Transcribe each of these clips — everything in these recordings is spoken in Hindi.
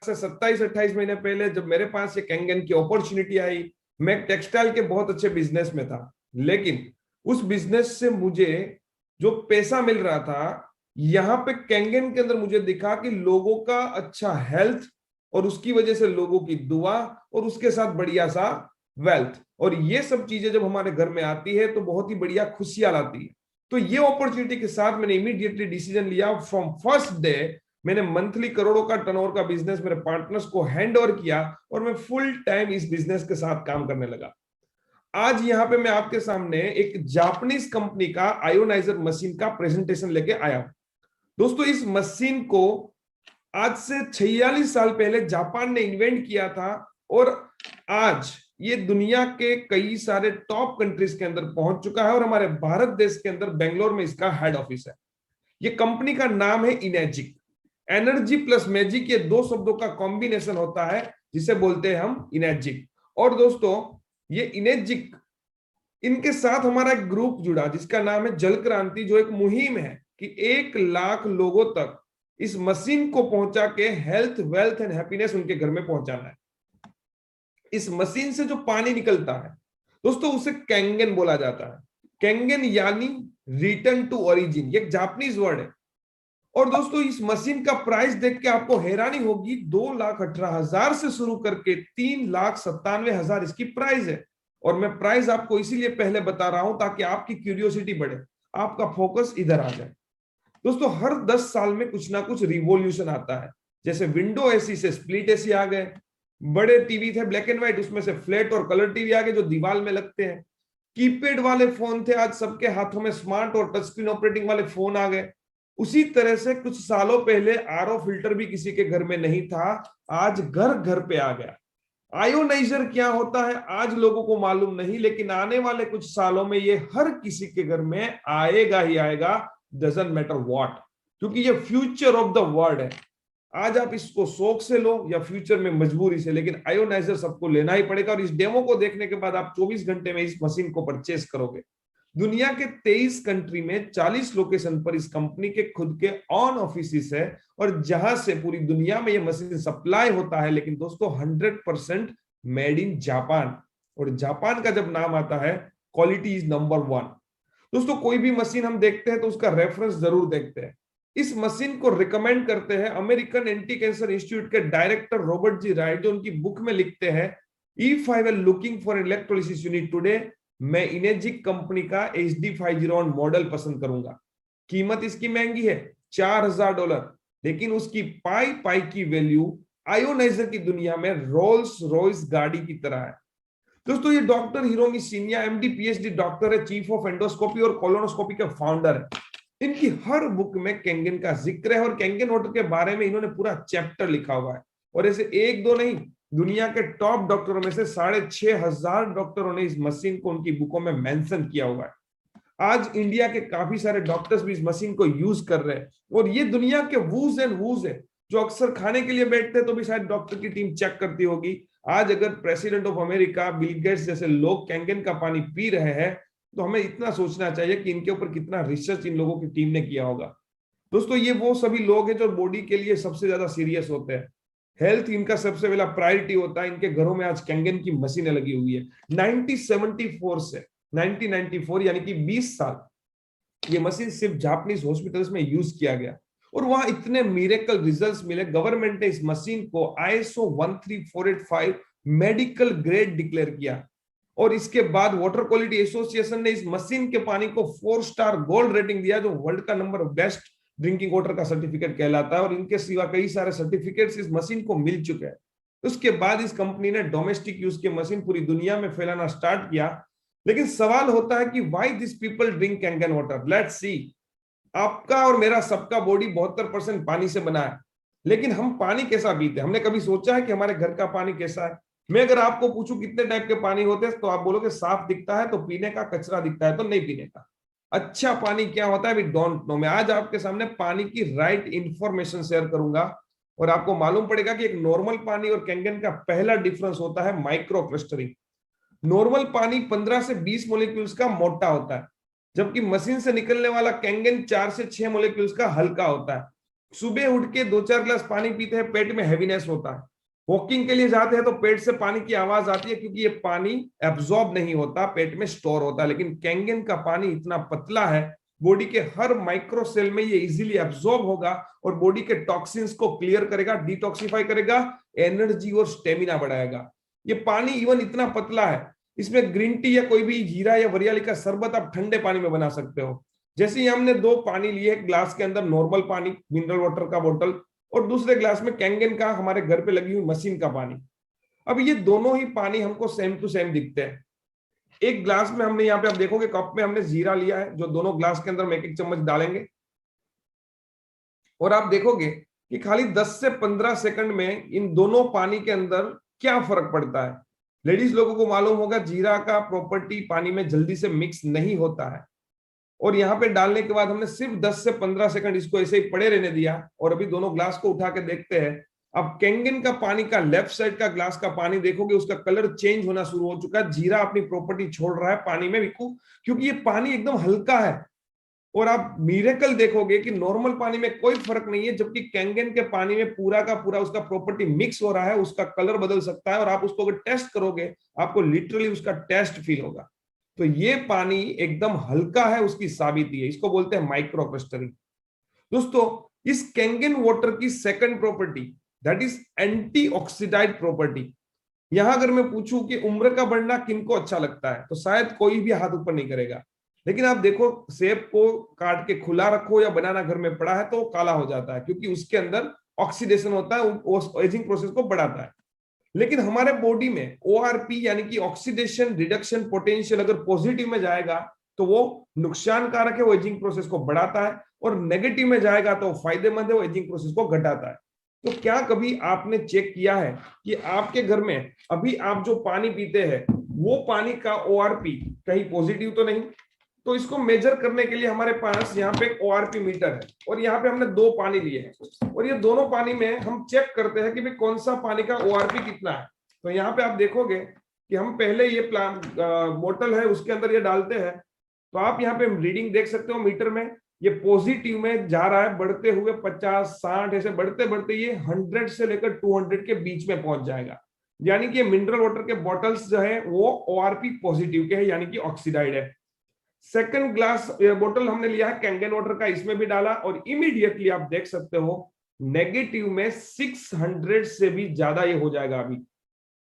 से 27-28 महीने पहले जब मेरे पास ये कैंगन की अपॉर्चुनिटी आई, मैं टेक्सटाइल के बहुत अच्छे बिजनेस में था, लेकिन उस बिजनेस से मुझे जो पैसा मिल रहा था, यहाँ पे कैंगन के अंदर मुझे दिखा कि लोगों का अच्छा हेल्थ और उसकी वजह से लोगों की दुआ और उसके साथ बढ़िया सा वेल्थ, और ये सब चीजें जब हमारे घर में आती है तो बहुत ही बढ़िया खुशियां लाती है। तो ये अपॉर्चुनिटी के साथ मैंने इमीडिएटली डिसीजन लिया, फ्रॉम फर्स्ट डे मैंने मंथली करोड़ों का टर्नओवर का बिजनेस मेरे पार्टनर्स को हैंड ओवर किया और मैं फुल टाइम इस बिजनेस के साथ काम करने लगा। आज यहाँ पे मैं आपके सामने एक जापानीज कंपनी का आयोनाइजर मशीन का प्रेजेंटेशन लेके आया हूं। दोस्तों, इस मशीन को आज से 46 साल पहले जापान ने इन्वेंट किया था और आज ये दुनिया के कई सारे टॉप कंट्रीज के अंदर पहुंच चुका है और हमारे भारत देश के अंदर बेंगलोर में इसका हेड ऑफिस है। ये कंपनी का नाम है इनेजिक। एनर्जी प्लस मैजिक, ये दो शब्दों का कॉम्बिनेशन होता है जिसे बोलते हैं हम इनेजिक। और दोस्तों, ये इनेजिक, इनके साथ हमारा एक ग्रुप जुड़ा जिसका नाम है जल क्रांति, जो एक मुहिम है कि 1 लाख लोगों तक इस मशीन को पहुंचा के हेल्थ, वेल्थ एंड हैप्पीनेस उनके घर में पहुंचाना है। इस मशीन से जो पानी निकलता है दोस्तों, उसे कैंगन बोला जाता है। कैंगन यानी रिटर्न टू ओरिजिन, ये एक जापानीज वर्ड है। और दोस्तों, इस मशीन का प्राइस देख के आपको हैरानी होगी, 2,18,000 से शुरू करके 3,97,000 इसकी प्राइस है। और मैं प्राइस आपको इसीलिए पहले बता रहा हूं ताकि आपकी क्यूरियोसिटी बढ़े, आपका फोकस इधर आ जाए। दोस्तों, हर 10 साल में कुछ ना कुछ रिवॉल्यूशन आता है। जैसे विंडो एसी से स्प्लिट एसी आ गए, बड़े टीवी थे ब्लैक एंड व्हाइट, उसमें से फ्लैट और कलर टीवी आ गए जो दीवार में लगते हैं। कीपैड वाले फोन थे, आज सबके हाथों में स्मार्ट और टच स्क्रीन ऑपरेटिंग वाले फोन आ गए। उसी तरह से कुछ सालों पहले आरओ फिल्टर भी किसी के घर में नहीं था, आज घर घर पे आ गया। आयोनाइजर क्या होता है आज लोगों को मालूम नहीं, लेकिन आने वाले कुछ सालों में ये हर किसी के घर में आएगा ही आएगा, डजंट मैटर व्हाट, क्योंकि ये फ्यूचर ऑफ द वर्ल्ड है। आज आप इसको शौक से लो या फ्यूचर में मजबूरी से, लेकिन आयोनाइजर सबको लेना ही पड़ेगा। और इस डेमो को देखने के बाद आप 24 घंटे में इस मशीन को परचेस करोगे। दुनिया के 23 कंट्री में 40 लोकेशन पर इस कंपनी के खुद के ऑन ऑफिस है और जहां से पूरी दुनिया में ये मशीन सप्लाई होता है। लेकिन दोस्तों, 100% मेड इन जापान, और जापान का जब नाम आता है, क्वालिटी इज नंबर 1। दोस्तों, कोई भी मशीन हम देखते हैं तो उसका रेफरेंस जरूर देखते हैं। इस मशीन को रिकमेंड करते हैं अमेरिकन एंटी कैंसर इंस्टीट्यूट के डायरेक्टर रॉबर्ट जी राइट, जो उनकी बुक में लिखते हैं, if I were looking for electrolysis unit today, मैं इनेजिक कंपनी का HD501 मॉडल पसंद करूंगा। कीमत इसकी महंगी है, $4,000, लेकिन उसकी पाई पाई की वैल्यू आयोनाइजर की दुनिया में रोल्स रॉयस गाड़ी की तरह है। दोस्तों, ये doctor Hiromi Shinya MD PhD doctor है, चीफ ऑफ एंडोस्कोपी और कोलोनोस्कोपी के फाउंडर है। इनकी हर बुक में कैंगन का जिक्र है और कैंगन वाटर के बारे में इन्होंने पूरा चैप्टर लिखा हुआ है। और ऐसे एक दो नहीं, दुनिया के टॉप डॉक्टरों में से 6,500 डॉक्टरों ने इस मशीन को उनकी बुकों में मेंशन किया हुआ है। आज इंडिया के काफी सारे डॉक्टर्स भी इस मशीन को यूज कर रहे हैं और ये दुनिया के वूज एंड वूज है जो अक्सर खाने के लिए बैठते हैं तो भी शायद डॉक्टर की टीम चेक करती होगी। आज अगर president of America Bill Gates जैसे लोग कैंगन का पानी पी रहे हैं तो हमें इतना सोचना चाहिए कि इनके ऊपर कितना रिसर्च इन लोगों की टीम ने किया होगा। दोस्तों, ये वो सभी लोग हैं जो बॉडी के लिए सबसे ज्यादा सीरियस होते हैं, हेल्थ इनका सबसे पहला प्रायोरिटी होता है। इनके घरों में आज कैंगन की मशीनें लगी हुई है। 1974 से 1994 यानी कि 20 साल ये मशीन सिर्फ जापानीज हॉस्पिटल्स में यूज किया गया और वहां इतने मिरेकल रिजल्ट्स मिले, गवर्नमेंट ने इस मशीन को ISO 13485 मेडिकल ग्रेड डिक्लेयर किया। और इसके बाद वाटर क्वालिटी एसोसिएशन ने इस मशीन के पानी को 4 स्टार गोल्ड रेटिंग दिया, जो वर्ल्ड का नंबर बेस्ट ड्रिंकिंग वाटर का सर्टिफिकेट कहलाता है। और इनके सिवा कई सारे सर्टिफिकेट्स इस मशीन को मिल चुके हैं। उसके बाद इस कंपनी ने डोमेस्टिक यूज के मशीन पूरी दुनिया में फैलाना स्टार्ट किया। लेकिन सवाल होता है कि why this people drink Kangen water. Let's see. आपका और मेरा सबका बॉडी 72% पानी से बना है, लेकिन हम पानी कैसा पीते हैं? हमने कभी सोचा है कि हमारे घर का पानी कैसा है? मैं अगर आपको पूछूं कितने टाइप के पानी होते हैं तो आप बोलोगे साफ दिखता है तो पीने का, कचरा दिखता है तो नहीं पीने का। अच्छा पानी क्या होता है वी डोंट नो। मैं आज आपके सामने पानी की राइट इंफॉर्मेशन शेयर करूंगा और आपको मालूम पड़ेगा कि एक नॉर्मल पानी और कैंगन का पहला डिफरेंस होता है माइक्रो क्लस्टरिंग। नॉर्मल पानी 15 से 20 मोलिक्यूल्स का मोटा होता है, जबकि मशीन से निकलने वाला कैंगन 4 से 6 मोलिक्यूल्स का हल्का होता है। सुबह उठ के 2-4 ग्लास पानी पीते हैं, पेट में हैवीनेस होता है। वॉकिंग के लिए जाते हैं तो पेट से पानी की आवाज आती है, क्योंकि ये पानी एब्जॉर्ब नहीं होता, पेट में स्टोर होता है। लेकिन कैंगन का पानी इतना पतला है, बॉडी के हर माइक्रो सेल में ये इजीली एब्जॉर्ब होगा और बॉडी के टॉक्सिन्स को क्लियर करेगा, डिटॉक्सिफाई करेगा, एनर्जी और स्टेमिना बढ़ाएगा। ये पानी इवन इतना पतला है, इसमें ग्रीन टी या कोई भी जीरा या वरियाली का शरबत आप ठंडे पानी में बना सकते हो। जैसे ही हमने 2 पानी लिए, ग्लास के अंदर नॉर्मल पानी मिनरल वाटर का बोतल, और दूसरे ग्लास में कैंगन का हमारे घर पे लगी हुई मशीन का पानी। अब ये दोनों ही पानी हमको सेम टू सेम दिखते हैं। एक ग्लास में हमने, यहाँ पे आप देखोगे कप में हमने जीरा लिया है, जो दोनों ग्लास के अंदर हम 1-1 चम्मच डालेंगे, और आप देखोगे कि खाली 10 से 15 सेकंड में इन दोनों पानी के अंदर क्या फर्क पड़ता है। लेडीज लोगों को मालूम होगा, जीरा का प्रॉपर्टी पानी में जल्दी से मिक्स नहीं होता है, और यहाँ पे डालने के बाद हमने सिर्फ 10 से 15 सेकंड इसको ऐसे ही पड़े रहने दिया, और अभी दोनों ग्लास को उठा के देखते हैं। अब कैंगन का पानी का लेफ्ट साइड का ग्लास का पानी देखोगे, उसका कलर चेंज होना शुरू हो चुका है। जीरा अपनी प्रॉपर्टी छोड़ रहा है पानी में, क्योंकि ये पानी एकदम हल्का है। और आप मिरेकल देखोगे कि नॉर्मल पानी में कोई फर्क नहीं है, जबकि कैंगन के पानी में पूरा का पूरा उसका प्रॉपर्टी मिक्स हो रहा है, उसका कलर बदल सकता है, और आप उसको अगर टेस्ट करोगे आपको लिटरली उसका टेस्ट फील होगा। तो ये पानी एकदम हल्का है, उसकी साबिती है, इसको बोलते हैं माइक्रो क्लस्टरिंग। दोस्तों, इस कैंगन वाटर की second property, that is antioxidant property. यहां अगर मैं पूछूं कि उम्र का बढ़ना किनको अच्छा लगता है, तो शायद कोई भी हाथ ऊपर नहीं करेगा। लेकिन आप देखो, सेब को काट के खुला रखो या बनाना घर में पड़ा है तो काला हो जाता है, क्योंकि उसके अंदर ऑक्सीडेशन होता है, वो एजिंग प्रोसेस को बढ़ाता है। लेकिन हमारे बॉडी में ओआरपी यानी कि ऑक्सीडेशन रिडक्शन पोटेंशियल अगर पॉजिटिव में जाएगा तो वो नुकसानकारक है, वो एजिंग प्रोसेस को बढ़ाता है, और नेगेटिव में जाएगा तो फायदेमंद है, वो एजिंग प्रोसेस को घटाता है। तो क्या कभी आपने चेक किया है कि आपके घर में अभी आप जो पानी पीते हैं वो पानी का ओआरपी कहीं पॉजिटिव तो नहीं? तो इसको मेजर करने के लिए हमारे पास यहाँ पे एक ओआरपी मीटर है, और यहाँ पे हमने 2 पानी लिए हैं, और ये दोनों पानी में हम चेक करते हैं कि भाई कौन सा पानी का ओआरपी कितना है। तो यहाँ पे आप देखोगे कि हम पहले ये बोतल है उसके अंदर ये डालते हैं, तो आप यहाँ पे रीडिंग देख सकते हो मीटर में, ये पॉजिटिव में जा रहा है, बढ़ते हुए 50, 60 ऐसे बढ़ते बढ़ते ये 100 से लेकर 200 के बीच में पहुंच जाएगा। यानी कि मिनरल वाटर के बॉटल्स जो है वो ओआरपी पॉजिटिव के हैं, यानी कि ऑक्सीडाइड है। सेकंड ग्लास बोतल हमने लिया है कैंगन वाटर का, इसमें भी डाला, और इमीडिएटली आप देख सकते हो नेगेटिव में 600 से भी ज्यादा ये हो जाएगा अभी।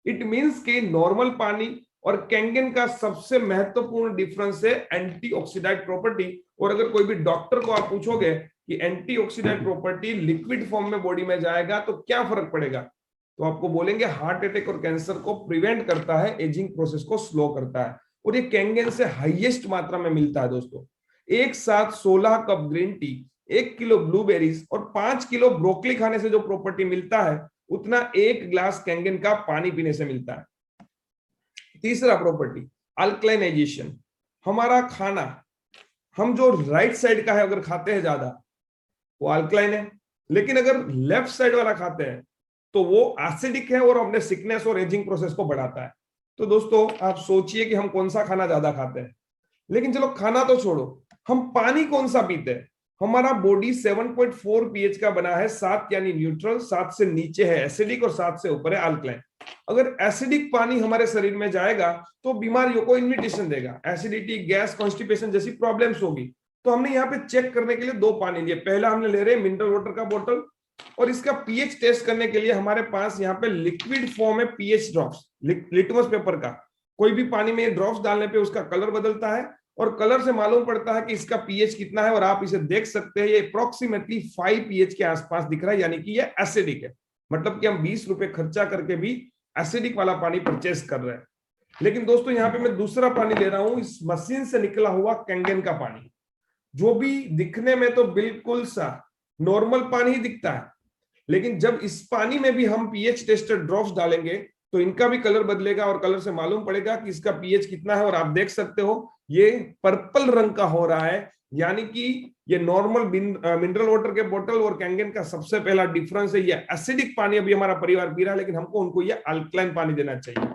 इट मींस कि नॉर्मल पानी और कैंगन का सबसे महत्वपूर्ण डिफरेंस है एंटीऑक्सीडाइड प्रॉपर्टी। और अगर कोई भी डॉक्टर को आप पूछोगे कि एंटीऑक्सीडाइड प्रॉपर्टी लिक्विड फॉर्म में बॉडी में जाएगा तो क्या फर्क पड़ेगा, तो आपको बोलेंगे हार्ट अटैक और कैंसर को प्रिवेंट करता है, एजिंग प्रोसेस को स्लो करता है। और ये कैंगन से हाईएस्ट मात्रा में मिलता है दोस्तों। एक साथ 16 cup green tea, 1 kilo blueberries और 5 किलो ब्रोकली खाने से जो प्रॉपर्टी मिलता है, उतना 1 ग्लास कैंगन का पानी पीने से मिलता है। तीसरा प्रॉपर्टी, अल्कलाइनाइजेशन। हमारा खाना, हम जो राइट साइड का है अगर खाते हैं ज्यादा, वो अल्कलाइन है, लेकिन अगर लेफ्ट साइड वाला खाते हैं तो वो एसिडिक है और अपने सिकनेस और एजिंग प्रोसेस को बढ़ाता है। तो दोस्तों, आप सोचिए कि हम कौन सा खाना ज्यादा खाते हैं। लेकिन चलो खाना तो छोड़ो, हम पानी कौन सा पीते हैं? हमारा बॉडी 7.4 पीएच का बना है, 7 यानी न्यूट्रल, 7 से नीचे है एसिडिक और 7 से ऊपर है अल्कलाइन। अगर एसिडिक पानी हमारे शरीर में जाएगा तो बीमारियों को इन्विटेशन देगा, एसिडिटी, गैस, कॉन्स्टिपेशन जैसी प्रॉब्लम्स होगी। तो हमने यहाँ पे चेक करने के लिए 2 पानी लिए। पहला हमने ले रहे मिनरल वाटर का बोतल, और इसका पीएच टेस्ट करने के लिए हमारे पास यहाँ पे लिक्विड फॉर्म है पीएच ड्रॉप्स, लिटमस पेपर का। कोई भी पानी में ड्रॉप्स डालने पे उसका कलर बदलता है, और कलर से मालूम पड़ता है कि इसका पीएच कितना है। और आप इसे देख सकते हैं, ये अप्रोक्सीमेटली 5 पीएच के आसपास दिख रहा है, यानी कि ये एसिडिक है। मतलब कि हम 20 रुपए खर्चा करके भी एसिडिक वाला पानी परचेस कर रहे हैं। लेकिन दोस्तों, यहाँ पे मैं दूसरा पानी ले रहा हूं, इस मशीन से निकला हुआ कैंगन का पानी, जो भी दिखने में तो बिल्कुल सा नॉर्मल पानी ही दिखता है, लेकिन जब इस पानी में भी हम पीएच टेस्टेड ड्रॉप्स डालेंगे तो इनका भी कलर बदलेगा, और कलर से मालूम पड़ेगा कि इसका पीएच कितना है। और आप देख सकते हो ये पर्पल रंग का हो रहा है, यानी कि ये नॉर्मल मिनरल वाटर के बोतल और कैंगन का सबसे पहला डिफरेंस है। ये एसिडिक पानी अभी हमारा परिवार पी रहा है, लेकिन हमको उनको ये अल्कलाइन पानी देना चाहिए।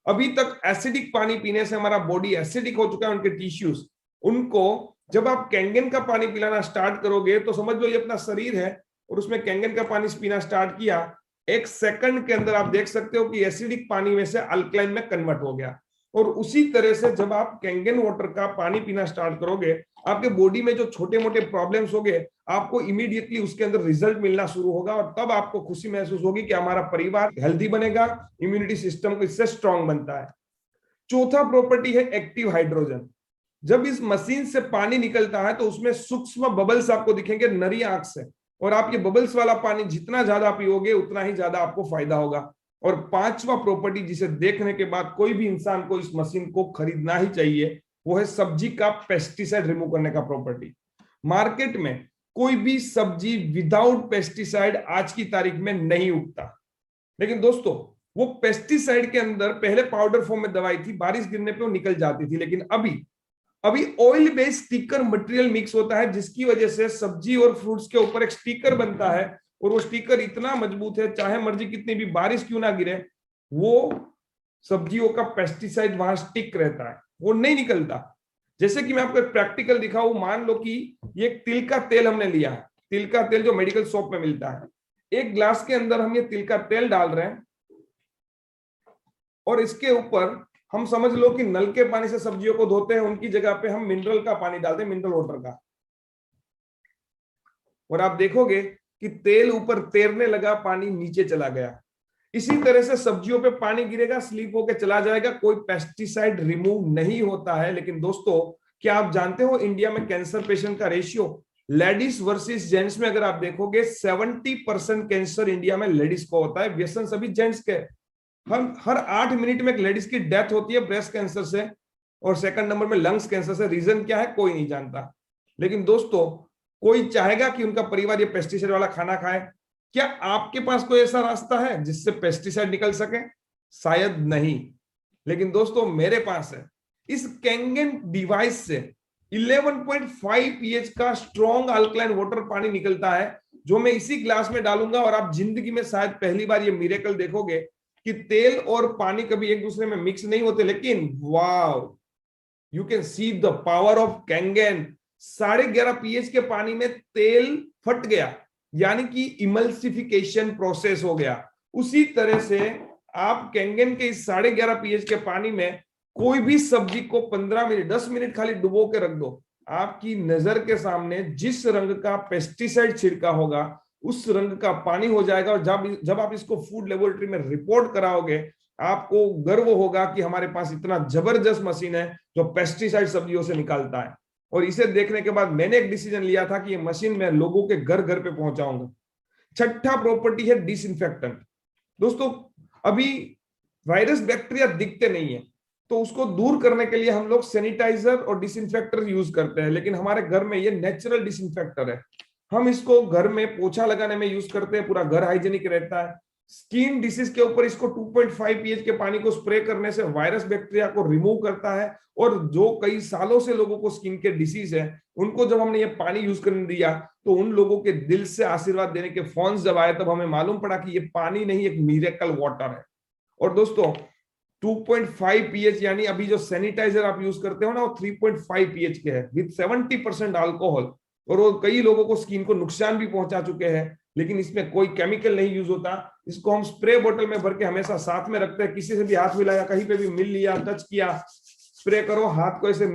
अभी तक एसिडिक पानी पीने से हमारा बॉडी एसिडिक हो चुका है, उनके टिश्यूज। उनको जब आप कैंगन का पानी पिलाना स्टार्ट करोगे तो समझ लो ये अपना शरीर है, और उसमें कैंगन का पानी पीना स्टार्ट किया, 1 सेकंड के अंदर आप देख सकते हो कि एसिडिक पानी में से अल्कलाइन में कन्वर्ट हो गया। और उसी तरह से जब आप कैंगन वाटर का पानी पीना स्टार्ट करोगे, आपके बॉडी में जो छोटे मोटे प्रॉब्लम्स होंगे, आपको इमीडिएटली उसके अंदर रिजल्ट मिलना शुरू होगा, और तब आपको खुशी महसूस होगी कि हमारा परिवार हेल्दी बनेगा, इम्यूनिटी सिस्टम को इससे स्ट्रांग बनता है। चौथा प्रॉपर्टी है एक्टिव हाइड्रोजन। जब इस मशीन से पानी निकलता है तो उसमें सूक्ष्म बबल्स आपको दिखेंगे नरी आंख से, और आप ये बबल्स वाला पानी जितना ज्यादा पियोगे उतना ही ज्यादा आपको फायदा होगा। और पांचवा प्रॉपर्टी जिसे देखने के बाद कोई भी इंसान को इस मशीन को खरीदना ही चाहिए, वो है सब्जी का पेस्टिसाइड रिमूव करने का प्रॉपर्टी। मार्केट में कोई भी सब्जी विदाउट पेस्टिसाइड आज की तारीख में नहीं उगता, लेकिन दोस्तों वो पेस्टिसाइड के अंदर पहले पाउडर फॉर्म में दवाई थी, बारिश गिरने पे वो निकल जाती थी, लेकिन अभी oil based sticker material mix होता है, जिसकी वजह से सब्जी और फ्रूट्स के ऊपर एक स्टिकर बनता है, और वो स्टिकर इतना मजबूत है, चाहे मर्जी कितनी भी बारिश क्यों ना गिरे, वो सब्जियों का पेस्टिसाइड वहां स्टिक रहता है, वो नहीं निकलता। जैसे कि मैं आपको एक प्रैक्टिकल दिखाऊं, मान लो कि ये तिल का तेल हमने लिया है, तिल का तेल जो मेडिकल शॉप में मिलता है, एक ग्लास के अंदर हम ये तिल का तेल डाल रहे हैं, और इसके ऊपर हम समझ लो कि नल के पानी से सब्जियों को धोते हैं, उनकी जगह पे हम मिनरल का पानी डालते हैं, मिनरल वाटर का, और आप देखोगे कि तेल ऊपर तैरने लगा, पानी नीचे चला गया। इसी तरह से सब्जियों पे पानी गिरेगा, स्लीप होके चला जाएगा, कोई पेस्टिसाइड रिमूव नहीं होता है। लेकिन दोस्तों, क्या आप जानते हो इंडिया में कैंसर पेशेंट का रेशियो लेडीज वर्सेस जेंट्स में अगर आप देखोगे 70% कैंसर इंडिया में लेडीज को होता है, व्यसन सभी जेंट्स के। हर 8 मिनट में एक लेडीज की डेथ होती है ब्रेस्ट कैंसर से, और सेकंड नंबर में लंग्स कैंसर से। रीजन क्या है कोई नहीं जानता। लेकिन दोस्तों, कोई चाहेगा कि उनका परिवार ये पेस्टिसाइड वाला खाना खाए? क्या आपके पास कोई ऐसा रास्ता है जिससे पेस्टिसाइड निकल सके? शायद नहीं। लेकिन दोस्तों, मेरे पास है। इस कैंगन डिवाइस से 11.5 pH का स्ट्रॉन्ग अल्कलाइन वाटर पानी निकलता है, जो मैं इसी ग्लास में डालूंगा, और आप जिंदगी में शायद पहली बार ये मिरेकल देखोगे कि तेल और पानी कभी एक दूसरे में मिक्स नहीं होते। लेकिन wow, you can see the power of kangen. 11.5 pH के पानी में तेल फट गया, यानी कि इमल्सिफिकेशन प्रोसेस हो गया। उसी तरह से आप कैंगन के इस 11.5 pH के पानी में कोई भी सब्जी को 15 मिनट 10 मिनट खाली डुबो के रख दो, आपकी नजर के सामने जिस रंग का पेस्टिसाइड छिड़का होगा उस रंग का पानी हो जाएगा। और जब आप इसको फूड लेबोरेटरी में रिपोर्ट कराओगे, आपको गर्व होगा कि हमारे पास इतना जबरदस्त मशीन है जो पेस्टिसाइड सब्जियों से निकालता है। और इसे देखने के बाद मैंने एक डिसीजन लिया था कि ये मशीन मैं लोगों के घर घर पे पहुंचाऊंगा। छठा प्रॉपर्टी है डिसइंफेक्टेंट। दोस्तों, अभी वायरस बैक्टीरिया दिखते नहीं है, तो उसको दूर करने के लिए हम लोग सैनिटाइजर और डिसइंफेक्टर यूज करते हैं, लेकिन हमारे घर में ये नेचुरल डिसइंफेक्टर है। हम इसको घर में पोछा लगाने में यूज करते हैं, पूरा घर हाइजीनिक रहता है। स्किन डिसीज के ऊपर इसको 2.5 pH के पानी को स्प्रे करने से वायरस बैक्टीरिया को रिमूव करता है। और जो कई सालों से लोगों को स्किन के डिसीज है, उनको जब हमने ये पानी यूज करने दिया, तो उन लोगों के दिल से आशीर्वाद देने के फोन जब आए, तब हमें मालूम पड़ा कि ये पानी नहीं, एक मिरेकल वाटर है। और दोस्तों, 2.5 pH यानी अभी जो सैनिटाइजर आप यूज करते हो ना, वो 3.5 pH के है विद 70% अल्कोहल, और वो कई लोगों को स्किन को नुकसान भी पहुंचा चुके हैं। लेकिन इसमें कोई केमिकल नहीं यूज होता। इसको हम स्प्रे बोतल में भर के हमेशा साथ में रखते हैं। किसी से भी हाथ मिलाया, कहीं पे भी मिल लिया, टच किया, स्प्रे करो, हाथ को ऐसे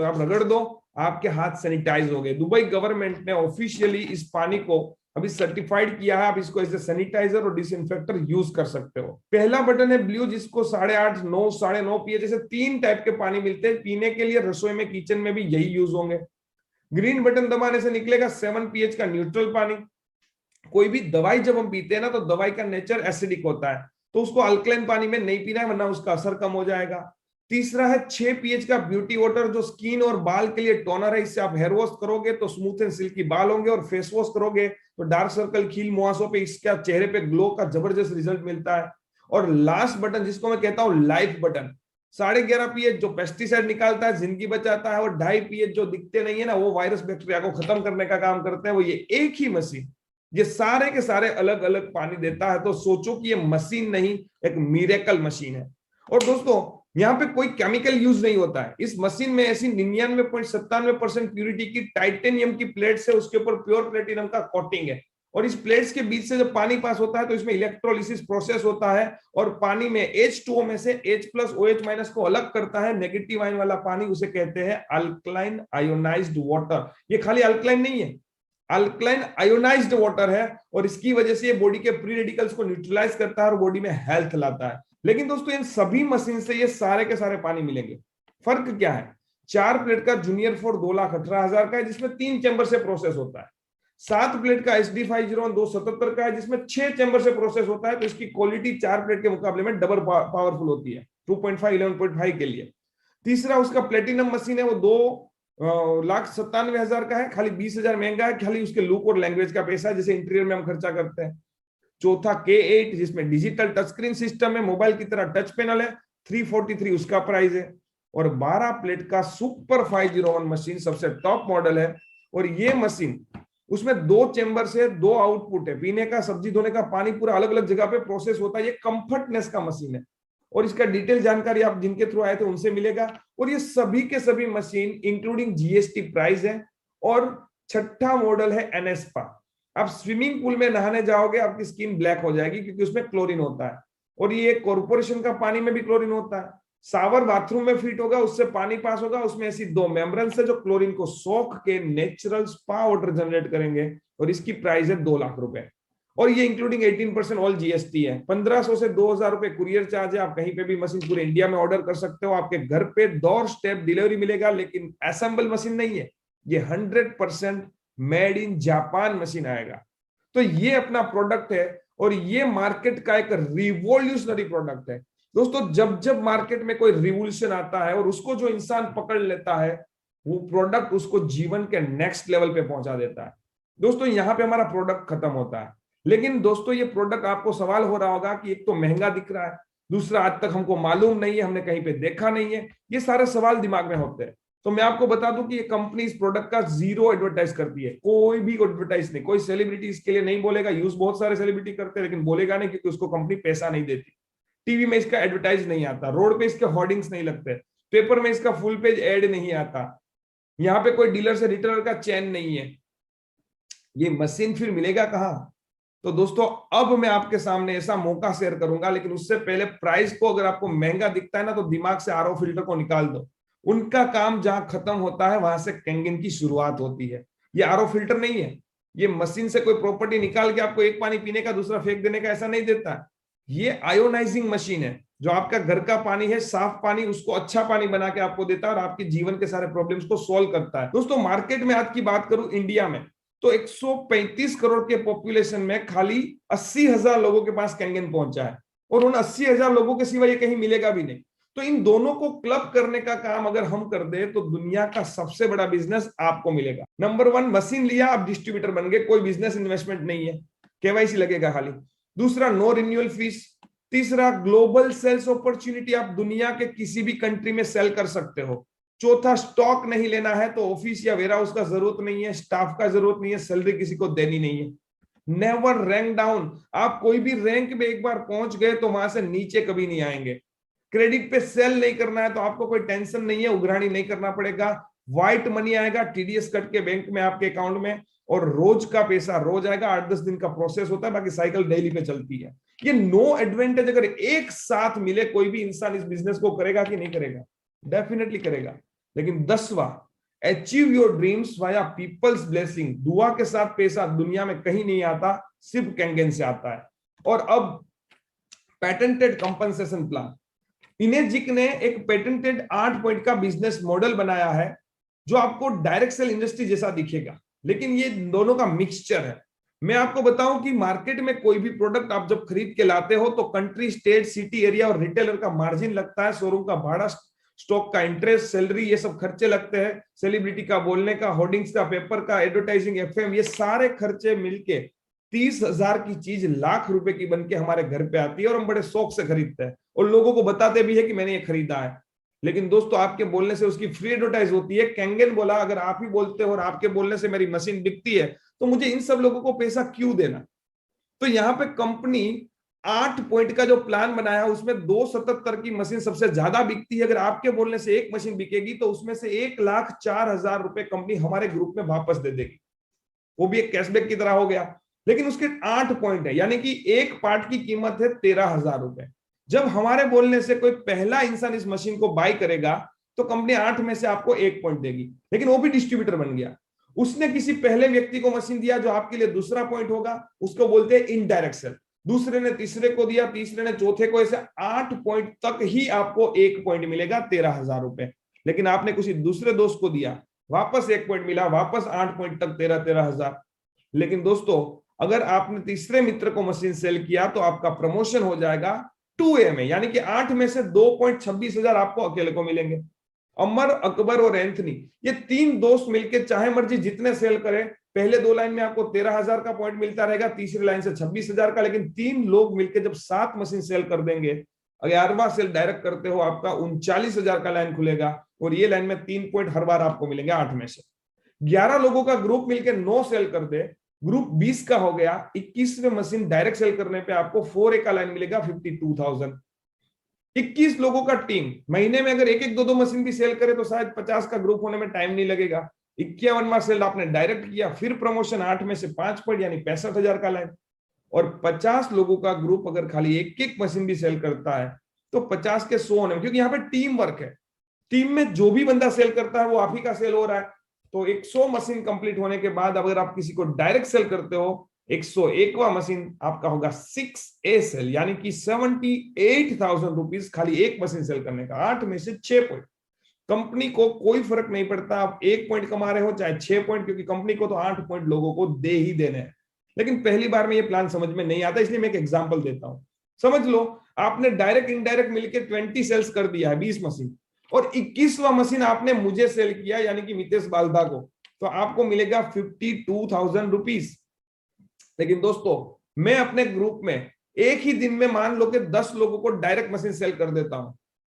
आप रगड़ दो, आपके हाथ सैनिटाइज हो गए। दुबई गवर्नमेंट ने ऑफिशियली इस पानी को अभी सर्टिफाइड किया है। आप इसको एज ए सैनिटाइजर और डिसइंफेक्टर यूज कर सकते हो। पहला बटन है ब्लू, जिसको 8.5, 9, 9.5 pH ऐसे 3 टाइप के पानी मिलते हैं पीने के लिए। रसोई में, किचन में भी यही यूज होंगे। ग्रीन बटन दबाने से निकलेगा 7 pH का न्यूट्रल पानी। कोई भी दवाई जब हम पीते हैं ना, तो दवाई का नेचर एसिडिक होता है, तो उसको अल्कलाइन पानी में नहीं पीना है, वरना उसका असर कम हो जाएगा। तीसरा है 6 pH का ब्यूटी वाटर, जो स्किन और बाल के लिए टोनर है। इससे आप हेयर वॉश करोगे तो स्मूथ एंड सिल्की बाल होंगे, और फेस वॉश करोगे तो डार्क सर्कल, खील, मुहासों पे, इसका चेहरे पे ग्लो का जबरदस्त रिजल्ट मिलता है। और लास्ट बटन, जिसको मैं कहता हूं लाइफ बटन, 11.5 pH जो पेस्टिसाइड निकालता है, जिंदगी बचाता है, और 2.5 pH जो दिखते नहीं है ना, वो वायरस बैक्टीरिया को खत्म करने का काम करते हैं। वो ये एक ही मशीन ये सारे के सारे अलग अलग पानी देता है। तो सोचो कि ये मशीन नहीं, एक मिरेकल मशीन है। और दोस्तों, यहाँ पे कोई केमिकल यूज नहीं होता है। इस मशीन में ऐसी 99.97% प्यूरिटी की टाइटेनियम की प्लेट से उसके ऊपर प्योर प्लेटिनम का कोटिंग है, और इस प्लेट्स के बीच से जब पानी पास होता है तो इसमें इलेक्ट्रोलिसिस प्रोसेस होता है और पानी में H2O में से H प्लस OH माइनस को अलग करता है। नेगेटिव आयन वाला पानी उसे कहते हैं अल्कलाइन आयोनाइज्ड वाटर। ये खाली अल्कलाइन नहीं है, अल्कलाइन आयोनाइज्ड वाटर है और इसकी वजह से ये बॉडी के फ्री रेडिकल्स को न्यूट्रलाइज करता है और बॉडी में हेल्थ लाता है। लेकिन दोस्तों इन सभी मशीन से ये सारे के सारे पानी मिलेंगे। फर्क क्या है? 4 प्लेट का जूनियर 4 2,18,000 का है जिसमें 3 चैम्बर से प्रोसेस होता है। 7 प्लेट का SD501 277 का है जिसमें 6 चैम्बर से प्रोसेस होता है। तो इसकी क्वालिटी 4 प्लेट के मुकाबले में डबल पावरफुल होती है 2.5 11.5 के लिए। तीसरा उसका प्लेटिनम मशीन है, वो 2,97,000 का है, खाली 20,000 महंगा है, खाली उसके लुक और लैंग्वेज का पैसा है जैसे इंटीरियर में हम खर्चा करते हैं। चौथा K8 जिसमें डिजिटल टच स्क्रीन सिस्टम है, मोबाइल की तरह टच पैनल है, 343 उसका प्राइस है। और 12 प्लेट का सुपर 501 मशीन सबसे टॉप मॉडल है और ये मशीन उसमें 2 चेंबर से 2 आउटपुट है, पीने का, सब्जी धोने का पानी पूरा अलग अलग जगह पे प्रोसेस होता है। ये कंफर्टनेस का मशीन है और इसका डिटेल जानकारी आप जिनके थ्रू आए थे उनसे मिलेगा। और ये सभी के सभी मशीन इंक्लूडिंग GST प्राइस है। और छठा मॉडल है एनेस्पा। आप स्विमिंग पूल में नहाने जाओगे आपकी स्किन ब्लैक हो जाएगी क्योंकि उसमें क्लोरीन होता है और ये कॉर्पोरेशन का पानी में भी क्लोरीन होता है। शावर बाथरूम में फिट होगा, उससे पानी पास होगा, उसमें ऐसी 2 मेम्ब्रेन्स है जो क्लोरीन को सोख के नेचुरल स्पा वाटर जनरेट करेंगे और इसकी प्राइस है 2 लाख रुपए और ये इंक्लूडिंग 18% ऑल GST है। 1500 से 2,000 रुपए कुरियर चार्ज है। आप कहीं पे भी मशीन पूरे इंडिया में ऑर्डर कर सकते हो, आपके घर पे डोर स्टेप डिलीवरी मिलेगा। लेकिन असेंबल मशीन नहीं है, ये 100% मेड इन जापान मशीन आएगा। तो ये अपना प्रोडक्ट है और ये मार्केट का एक रिवॉल्यूशनरी प्रोडक्ट है। दोस्तों जब जब मार्केट में कोई रिवॉल्यूशन आता है और उसको जो इंसान पकड़ लेता है वो प्रोडक्ट उसको जीवन के नेक्स्ट लेवल पे पहुंचा देता है। दोस्तों यहाँ पे हमारा प्रोडक्ट खत्म होता है। लेकिन दोस्तों ये प्रोडक्ट आपको सवाल हो रहा होगा कि एक तो महंगा दिख रहा है, दूसरा आज तक हमको मालूम नहीं है, हमने कहीं पे देखा नहीं है। ये सारे सवाल दिमाग में होते हैं। तो मैं आपको बता दूं कि ये कंपनी इस प्रोडक्ट का 0 एडवर्टाइज करती है, कोई भी एडवर्टाइज नहीं। कोई सेलिब्रिटी इसके लिए नहीं बोलेगा, यूज बहुत सारे सेलिब्रिटी करते हैं लेकिन बोलेगा नहीं क्योंकि उसको कंपनी पैसा नहीं देती। टीवी में इसका एडवर्टाइज नहीं आता, रोड पे इसके होर्डिंग्स नहीं लगते, पेपर में इसका फुल पेज एड नहीं आता, यहाँ पे कोई डीलर से रिटेलर का चैन नहीं है। ये मशीन फिर मिलेगा कहां? तो दोस्तों अब मैं आपके सामने ऐसा मौका शेयर करूंगा, लेकिन उससे पहले प्राइस को अगर आपको महंगा दिखता है ना तो दिमाग से RO फिल्टर को निकाल दो। उनका काम जहां खत्म होता है वहां से कैंगन की शुरुआत होती है। ये RO फिल्टर नहीं है, ये मशीन से कोई प्रॉपर्टी निकाल के आपको एक पानी पीने का दूसरा फेंक देने का ऐसा नहीं देता। ये आयोनाइजिंग मशीन है जो आपका घर का पानी है, साफ पानी, उसको अच्छा पानी बना के आपको देता है और आपके जीवन के सारे प्रॉब्लम्स को सॉल्व करता है। दोस्तों मार्केट में आज की बात करूं इंडिया में तो 135 करोड़ के पॉपुलेशन में खाली 80,000 लोगों के पास कैंगन पहुंचा है और उन 80,000 लोगों के सिवा ये कहीं मिलेगा भी नहीं। तो इन दोनों को क्लब करने का काम अगर हम कर दे तो दुनिया का सबसे बड़ा बिजनेस आपको मिलेगा। नंबर 1, मशीन लिया, आप डिस्ट्रीब्यूटर बन गए, कोई बिजनेस इन्वेस्टमेंट नहीं है, KYC लगेगा खाली। दूसरा, नो रिन्यूअल फीस। तीसरा, ग्लोबल सेल्स अपॉर्चुनिटी, आप दुनिया के किसी भी कंट्री में सेल कर सकते हो। चौथा, स्टॉक नहीं लेना है तो ऑफिस या वेयर हाउस का जरूरत नहीं है, स्टाफ का जरूरत नहीं है, सैलरी किसी को देनी नहीं है। नेवर रैंक डाउन, आप कोई भी रैंक में एक बार पहुंच गए तो वहां से नीचे कभी नहीं आएंगे। क्रेडिट पे सेल नहीं करना है तो आपको कोई टेंशन नहीं है, उघराणी नहीं करना पड़ेगा। व्हाइट मनी आएगा TDS कट के बैंक में आपके अकाउंट में और रोज का पैसा रोज आएगा। 8-10 दिन का प्रोसेस होता है, बाकी साइकिल डेली पे चलती है। ये 9 एडवांटेज अगर एक साथ मिले कोई भी इंसान इस बिजनेस को करेगा कि नहीं करेगा? डेफिनेटली करेगा। लेकिन 10वां, achieve your dreams via people's blessing. दुआ के साथ पैसा दुनिया में कहीं नहीं आता, सिर्फ कैंगन से आता है। और अब पेटेंटेड कंपनसेशन प्लान, इनेजिक ने एक पेटेंटेड 8 पॉइंट का बिजनेस मॉडल बनाया है जो आपको डायरेक्ट सेल इंडस्ट्री जैसा दिखेगा, लेकिन ये दोनों का मिक्सचर है। मैं आपको बताऊं कि मार्केट में कोई भी प्रोडक्ट आप जब खरीद के लाते हो तो कंट्री, स्टेट, सिटी, एरिया और रिटेलर का मार्जिन लगता है, शोरूम का भाड़ा, स्टॉक का इंटरेस्ट, सैलरी, ये सब खर्चे लगते हैं, सेलिब्रिटी का बोलने का, होर्डिंग्स का, पेपर का, एडवर्टाइजिंग, FM, ये सारे खर्चे मिलके 30,000 की चीज लाख रुपए की बनके हमारे घर पे आती है और हम बड़े शौक से खरीदते हैं और लोगों को बताते भी है कि मैंने ये खरीदा है। लेकिन दोस्तों आपके बोलने से उसकी फ्री एडवर्टाइज होती है। कैंगन बोला, अगर आप ही बोलते हो और आपके बोलने से मेरी मशीन बिकती है तो मुझे इन सब लोगों को पैसा क्यों देना? तो यहाँ पे कंपनी 8 पॉइंट का जो प्लान बनाया उसमें 277 की मशीन सबसे ज्यादा बिकती है। अगर आपके बोलने से एक मशीन बिकेगी तो उसमें से 1,04,000 रुपए कंपनी हमारे ग्रुप में वापस दे देगी, वो भी एक कैशबैक की तरह हो गया। लेकिन उसके 8 पॉइंट है, यानी कि एक पार्ट की कीमत है 13,000 रुपए। जब हमारे बोलने से कोई पहला इंसान इस मशीन को बाय करेगा तो कंपनी 8 में से आपको 1 पॉइंट देगी, लेकिन वो भी डिस्ट्रीब्यूटर बन गया। उसने किसी पहले व्यक्ति को मशीन दिया जो आपके लिए दूसरा पॉइंट होगा, उसको बोलते हैं इनडायरेक्ट सेल। दूसरे ने तीसरे को दिया, तीसरे ने चौथे को, ऐसे 8 पॉइंट तक ही आपको 1 पॉइंट मिलेगा 13,000 रुपए। लेकिन आपने किसी दूसरे दोस्त को दिया, वापस 1 पॉइंट मिला, वापस 8 पॉइंट तक 13,000। लेकिन दोस्तों अगर आपने तीसरे मित्र को मशीन सेल किया तो आपका प्रमोशन हो जाएगा 2A में, यानी कि 8 में से 2,26,000 आपको अकेले को मिलेंगे। अमर, अकबर और एंथनी, ये 3 दोस्त मिलकर चाहे मर्जी जितने सेल करें, पहले 2 लाइन में आपको 13,000 का पॉइंट मिलता रहेगा, तीसरी लाइन से 26,000 का। लेकिन 3 लोग मिलकर जब 7 मशीन सेल कर देंगे, 11वां सेल डायरेक्ट करते हो, आपका 39,000 का लाइन खुलेगा और ये लाइन में 3 पॉइंट हर बार आपको मिलेंगे 8 में से। 11 लोगों का ग्रुप मिलकर 9 सेल कर दे, ग्रुप 20 का हो गया, 21वें मशीन डायरेक्ट सेल करने पे आपको 4A का लाइन मिलेगा 52,000। 21 लोगों का टीम महीने में अगर 1-1, 2-2 मशीन भी सेल करे तो शायद 50 का ग्रुप होने में टाइम नहीं लगेगा। 51वां सेल आपने डायरेक्ट किया, फिर प्रमोशन 8 में से 5 पॉइंट यानी 65,000 का लाइन। और 50 लोगों का ग्रुप अगर खाली 1-1 मशीन भी सेल करता है तो 50 के 100 होने में, क्योंकि यहाँ पे टीम वर्क है, टीम में जो भी बंदा सेल करता है वो आप ही का सेल हो रहा है। तो 100 मशीन कंप्लीट होने के बाद अगर आप किसी को डायरेक्ट सेल करते हो, 101वां मशीन आपका होगा 6A सेल, यानी कि 78,000 रुपीज खाली एक मशीन सेल करने का, 8 में से 6 पॉइंट। कंपनी को कोई फर्क नहीं पड़ता आप 1 पॉइंट कमा रहे हो चाहे 6 पॉइंट, क्योंकि कंपनी को तो 8 पॉइंट लोगों को दे ही देने हैं। लेकिन पहली बार में ये प्लान समझ में नहीं आता, इसलिए मैं एक एग्जांपल देता हूं। समझ लो आपने डायरेक्ट इनडायरेक्ट मिलकर 20 सेल्स कर दिया है, 20 मशीन, और 21वां मशीन आपने मुझे सेल किया यानी कि मितेश बालदा को, तो आपको मिलेगा 52,000 रुपीज। लेकिन दोस्तों मैं अपने ग्रुप में एक ही दिन में मान लो कि 10 लोगों को डायरेक्ट मशीन सेल कर देता हूं,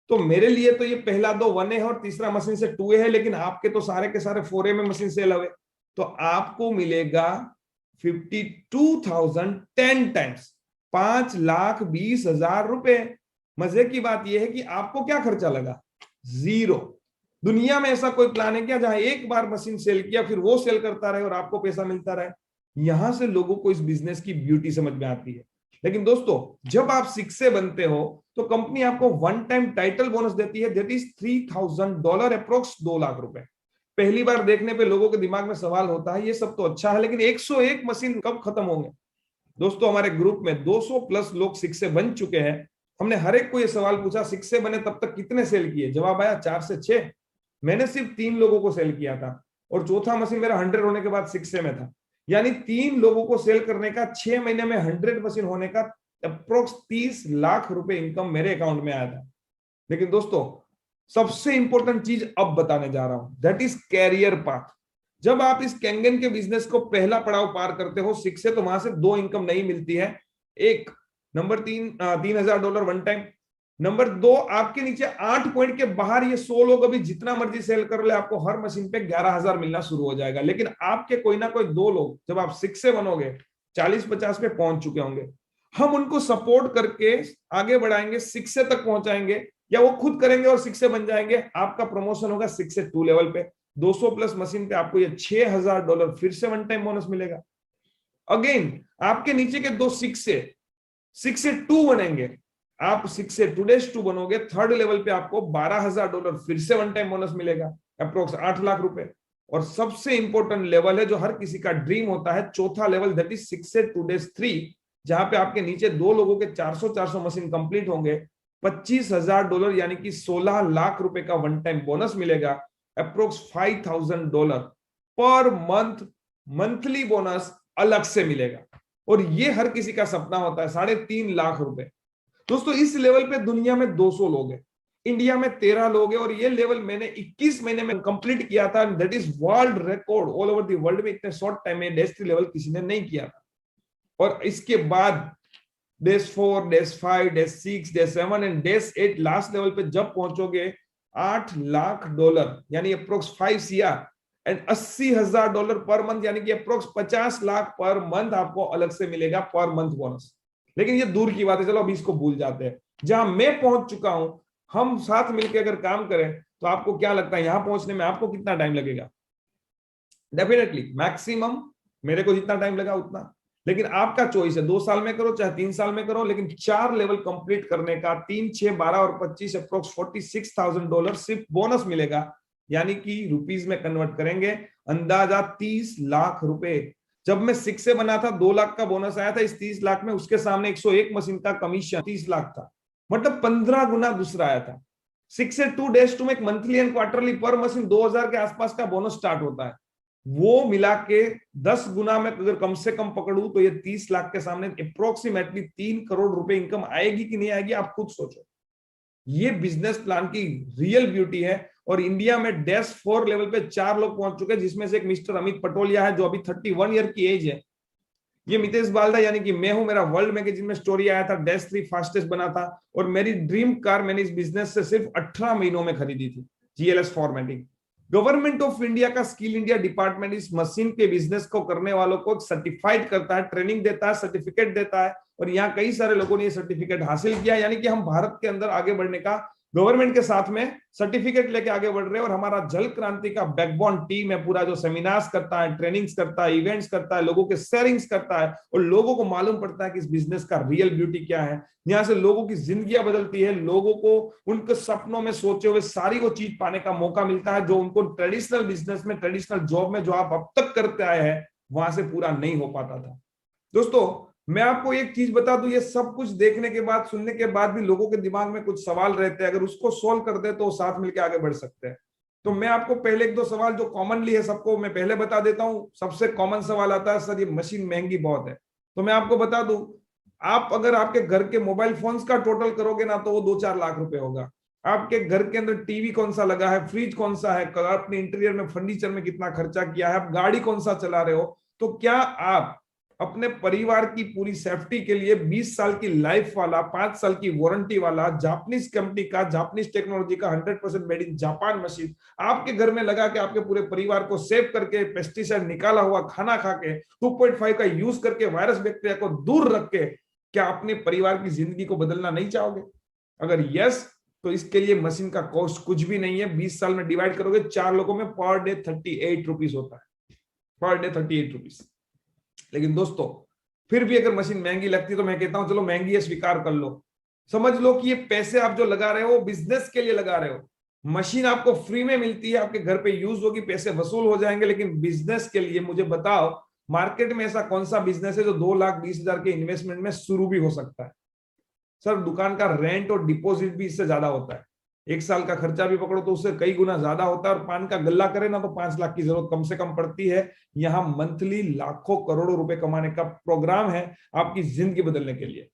तो मेरे लिए तो ये पहला 2 1A है और तीसरा मशीन से 2A है, लेकिन आपके तो सारे के सारे 4A में मशीन सेल हुए, तो आपको मिलेगा 52,000 10 टाइम्स, 5,20,000 रुपए। मजे की बात यह है कि आपको क्या खर्चा लगा, 0। दुनिया में ऐसा कोई प्लान है क्या जहां एक बार मशीन सेल किया फिर वो सेल करता रहे और आपको पैसा मिलता रहे? यहां से लोगों को इस बिजनेस की ब्यूटी समझ में आती है। लेकिन दोस्तों जब आप 6 बनते हो तो कंपनी आपको 1 टाइम टाइटल बोनस देती है, दैट इज $3,000 अप्रोक्स 2 लाख रुपए। पहली बार देखने पे लोगों के दिमाग में सवाल होता है ये सब तो अच्छा है, लेकिन 101 मशीन कब खत्म होंगे? दोस्तों हमारे ग्रुप में 200 प्लस लोग 6 बन चुके हैं। हमने हर एक को ये सवाल पूछा 6 बने तब तक कितने सेल किए? जवाब आया 4 से 6। मैंने सिर्फ 3 लोगों को सेल किया था और चौथा मशीन मेरा 100 होने के बाद 6 में था, यानी 3 लोगों को सेल करने का 6 महीने में 100 मशीन होने का अप्रोक्स 30 लाख रुपए इनकम मेरे अकाउंट में आया था। लेकिन दोस्तों सबसे इंपॉर्टेंट चीज अब बताने जा रहा हूं, दैट इज कैरियर पाथ। जब आप इस कैंगन के बिजनेस को पहला पड़ाव पार करते हो 6 से, तो वहां से 2 इनकम नहीं मिलती है। एक नंबर 3,000 वन टाइम। नंबर 2, आपके नीचे 8 पॉइंट के बाहर ये 100 लोग अभी जितना मर्जी सेल कर ले, आपको हर मशीन पे 11,000 मिलना शुरू हो जाएगा। लेकिन आपके कोई ना कोई 2 लोग जब आप 6 से बनोगे 40-50 पे पहुंच चुके होंगे, हम उनको सपोर्ट करके आगे बढ़ाएंगे, 6 से तक पहुंचाएंगे, या वो खुद करेंगे और 6 से बन जाएंगे। आपका प्रमोशन होगा 6 से 2 लेवल पे। 200 प्लस मशीन पे आपको ये $6,000 फिर से 1 टाइम बोनस मिलेगा। अगेन आपके नीचे के 2 6 से 2 बनेंगे, आप 6 से 2-2 बनोगे, 3rd लेवल पे आपको $12,000 फिर से 1 टाइम बोनस मिलेगा, अप्रोक्स 8 लाख रुपए। और सबसे इंपॉर्टेंट लेवल है जो हर किसी का ड्रीम होता है, चौथा लेवल, दैट इज 6 से 2-3, जहां पे आपके नीचे 2 लोगों के 400 मशीन कंप्लीट होंगे, $25,000 यानी कि 16 लाख रुपए का 1 टाइम बोनस मिलेगा, approx $5,000 per month monthly bonus अलग से मिलेगा। और ये हर किसी का सपना होता है, 3.5 लाख रुपए। दोस्तों इस लेवल पे दुनिया में 200 लोग हैं, इंडिया में 13 लोग हैं, और ये लेवल मैंने 21 महीने में कंप्लीट किया था। That is world record all over the world में, इतने शॉर्ट टाइम में -3 लेवल किसी ने नहीं किया था। और इसके बाद -4, -5, -6, -7 एंड -8 लास्ट लेवल पे जब पहुंचोगे, $8 लाख यानी approx 5 CR and $80,000 per month, यानी कि अप्रोक्स 50 लाख पर मंथ आपको अलग से मिलेगा पर मंथ बोनस। लेकिन ये दूर की बात है, चलो अभी इसको भूल जाते हैं। जहां मैं पहुंच चुका हूं, हम साथ मिलकर अगर काम करें तो आपको क्या लगता है यहां पहुंचने में आपको कितना टाइम लगेगा? डेफिनेटली मैक्सिमम मेरे को जितना टाइम लगा उतना, लेकिन आपका चॉइस है, 2 साल में करो चाहे 3 साल में करो, लेकिन 4 लेवल कंप्लीट करने का 3, 6, 12 और 25 अप्रोक्स $46,000 सिर्फ बोनस मिलेगा, यानी कि रुपीज में कन्वर्ट करेंगे अंदाजा 30 लाख रुपए। जब मैं 6 से बना था 2 लाख का बोनस आया था, इस 30 लाख में उसके सामने 101 मशीन का कमीशन 30 लाख था, मतलब 15 गुना दूसरा आया था। 6 से 2 days to make monthly and quarterly पर मशीन 2000 के आसपास का बोनस स्टार्ट होता है। वो मिला के 10 गुना में अगर कम से कम पकड़ू तो ये 30 लाख के सामने अप्रोक्सीमेटली 3 करोड़ रुपए इनकम आएगी कि नहीं आएगी, आप खुद सोचो। ये बिजनेस प्लान की रियल ब्यूटी है। और इंडिया में डैश 4 लेवल पे 4 लोग पहुंच चुके हैं, जिसमें से एक मिस्टर अमित पटोलिया है जो अभी 31 ईयर की एज है। ये मितेश बाल्दा यानी कि मैं हूं, मेरा वर्ल्ड मैगजीन में स्टोरी आया था, डैश 3 फास्टेस्ट बना था, और मेरी ड्रीम कार मैंने इस बिजनेस से सिर्फ 18 महीनों में खरीदी थी, GLS formatting. Government of India का स्किल इंडिया डिपार्टमेंट इस मशीन के बिजनेस को करने वालों को सर्टिफाइड करता है, ट्रेनिंग देता है, सर्टिफिकेट देता है, और यहाँ कई सारे लोगों ने ये सर्टिफिकेट हासिल किया, यानी कि हम भारत के अंदर आगे बढ़ने का गवर्नमेंट के साथ में सर्टिफिकेट लेके आगे बढ़ रहे हैं। और हमारा जल क्रांति का बैकबोन टीम है पूरा, जो सेमिनार्स करता है, ट्रेनिंग्स करता है, इवेंट्स करता है, लोगों के शेयरिंग्स करता है, और लोगों को मालूम पड़ता है कि इस बिजनेस का रियल ब्यूटी क्या है। यहाँ से लोगों की जिंदगियां बदलती है, लोगों को उनके सपनों में सोचे हुए सारी वो चीज पाने का मौका मिलता है, जो उनको ट्रेडिशनल बिजनेस में, ट्रेडिशनल जॉब में जो आप अब तक करते आए हैं वहां से पूरा नहीं हो पाता था। दोस्तों, मैं आपको एक चीज बता दूं, ये सब कुछ देखने के बाद, सुनने के बाद भी लोगों के दिमाग में कुछ सवाल रहते हैं, अगर उसको सोल्व कर दे तो साथ मिलकर आगे बढ़ सकते हैं। तो मैं आपको पहले 1-2 सवाल जो कॉमनली है सबको, मैं पहले बता देता हूं। सबसे कॉमन सवाल आता है, सर ये मशीन महंगी बहुत है। तो मैं आपको बता दूं, आप अगर आपके घर के मोबाइल फोन्स का टोटल करोगे ना तो वो 2-4 लाख रुपए होगा। आपके घर के अंदर टीवी कौन सा लगा है, फ्रिज कौन सा है, अपने इंटीरियर में फर्नीचर में कितना खर्चा किया है, आप गाड़ी कौन सा चला रहे हो, तो क्या आप अपने परिवार की पूरी सेफ्टी के लिए 20 साल की लाइफ वाला, 5 साल की वारंटी वाला, जापानीज कंपनी का, जापानीज टेक्नोलॉजी का 100% मेड इन जापान मशीन आपके घर में लगा के आपके पूरे परिवार को सेव करके, पेस्टिसाइड निकाला हुआ खाना खा के, 2.5 का यूज करके, वायरस बैक्टीरिया को दूर रख के, क्या अपने परिवार की जिंदगी को बदलना नहीं चाहोगे? अगर यस, तो इसके लिए मशीन का कॉस्ट कुछ भी नहीं है। 20 साल में डिवाइड करोगे 4 लोगों में, पर डे 38 रुपीज होता है, पर डे 38 रुपीज। लेकिन दोस्तों, फिर भी अगर मशीन महंगी लगती है तो मैं कहता हूं चलो महंगी है, स्वीकार कर लो। समझ लो कि ये पैसे आप जो लगा रहे हो बिजनेस के लिए लगा रहे हो। मशीन आपको फ्री में मिलती है, आपके घर पे यूज होगी, पैसे वसूल हो जाएंगे, लेकिन बिजनेस के लिए मुझे बताओ, मार्केट में ऐसा कौन सा बिजनेस है जो 2,20,000 के इन्वेस्टमेंट में शुरू भी हो सकता है? सर, दुकान का रेंट और डिपॉजिट भी इससे ज्यादा होता है। 1 साल का खर्चा भी पकड़ो तो उससे कई गुना ज्यादा होता है, और पान का गल्ला करे ना तो 5 लाख की जरूरत कम से कम पड़ती है। यहाँ मंथली लाखों करोड़ों रुपए कमाने का प्रोग्राम है आपकी जिंदगी बदलने के लिए।